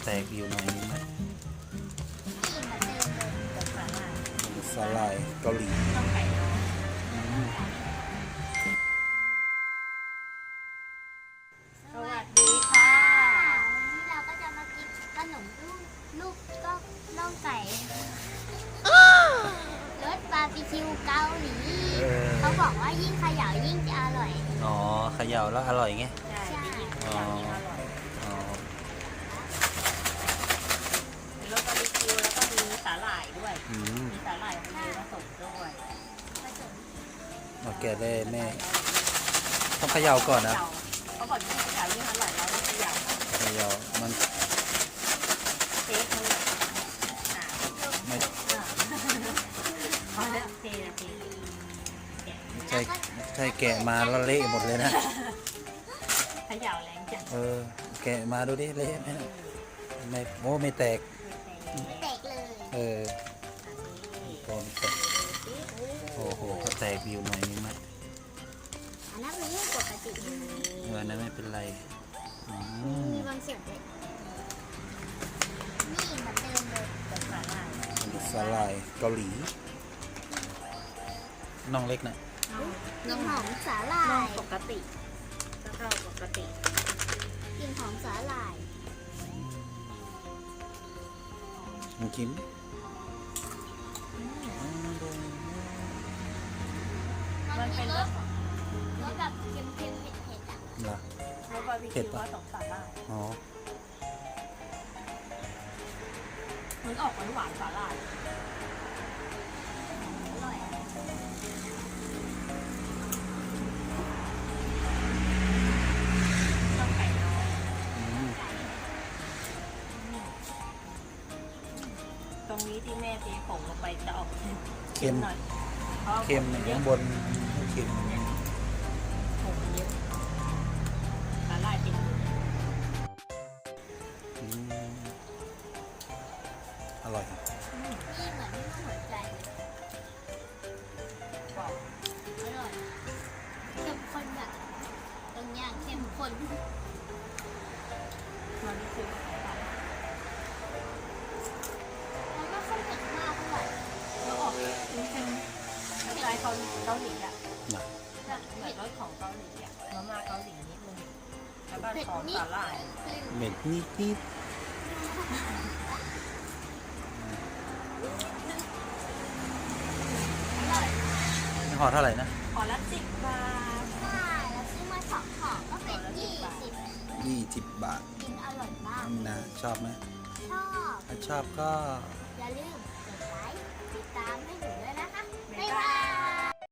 ตกอยู่หน่อยนึงนะ กินเหมือนเดิมเลยกับสาหร่าย สาหร่ายเกาหลี ต้องไก่น้อย สวัสดีค่ะวันนี้เราก็จะมากินขนมลูกก็น่องไก่รสบาร์บีคิวเกาหลีเขาบอกว่ายิ่งเขย่ายิ่งจะอร่อย อ๋อเขย่าแล้วอร่อยไง ใช่ยิ่งเขย่ายิ่งอร่อย อ๋อ มีรสบาร์บีคิวแล้วก็มีสาหร่ายด้วย อืม มีสาหร่ายมีผสมด้วยผสม มาแกะได้แม่ต้องเขย่าก่อนนะ เขาบอกยิ่งเขย่ายิ่งอร่อยเราต้องเขย่า เขย่ามัน เทมือไม่ พอแล้วเทนะเท ใช่แกะมาแล้วเละหมดเลยนะ เขย่าแรงจัง แกะมาดูดิเละไหมไม่โอ้ไม่แตก แตกเลย โอ้ไม่แตกโอ้โหก็แตกอยู่หน่อยนึงนะ อันนั้นเป็นเรื่องปกติ อันนั้นไม่เป็นไรอืม มีบางส่วนด้วยนี่เหมือนเดิมเลยกับสาหร่าย สาหร่ายเกาหลีน้องเล็กนะ กลิ่นหอมสาหร่ายปกติก็เข้าปกติกลิ่นหอมสาหร่าย มึงกิน มันเป็นรสแบบเค็มๆเผ็ดๆอ่ะ เหรอ รสบาร์บีคิวผสมสาหร่าย อ๋อ มันออกหวานๆสาหร่ายอร่อยอะต้องไก่น้อย อืม ตรงนี้ที่แม่เทผงลงไปจะออก เค็ม หน่อยเพราะ เค็ม ผงนเย ข้า อะ งบนเค็ม ผงมันเยอะสาหร่ายเป็น อืมอร่อย นี่เหมือนหัวใจบอกอร่อยเข้มข้นแบบตรงเนี้ยเข้มข้นมันนี่คือมันก็khôngเผ็ดมากเท่าไหร่แล้วออกเค็มๆคล้ายๆเกาหลีอ่ะ นะ แบบเหมือนรสของเกาหลีอ่ะมาม่าเกาหลีนิดนึงแล้วก็ของสาหร่าย เหม็ดนิดห่อเท่าไหร่นะ ขอละ10 บาทใช่แล้วซื้อมา2 ห่อก็เป็น20 บาท กินอร่อยมาก นะชอบไหม ชอบ ถ้าชอบก็ อย่าลืมกดไลค์ติดตามให้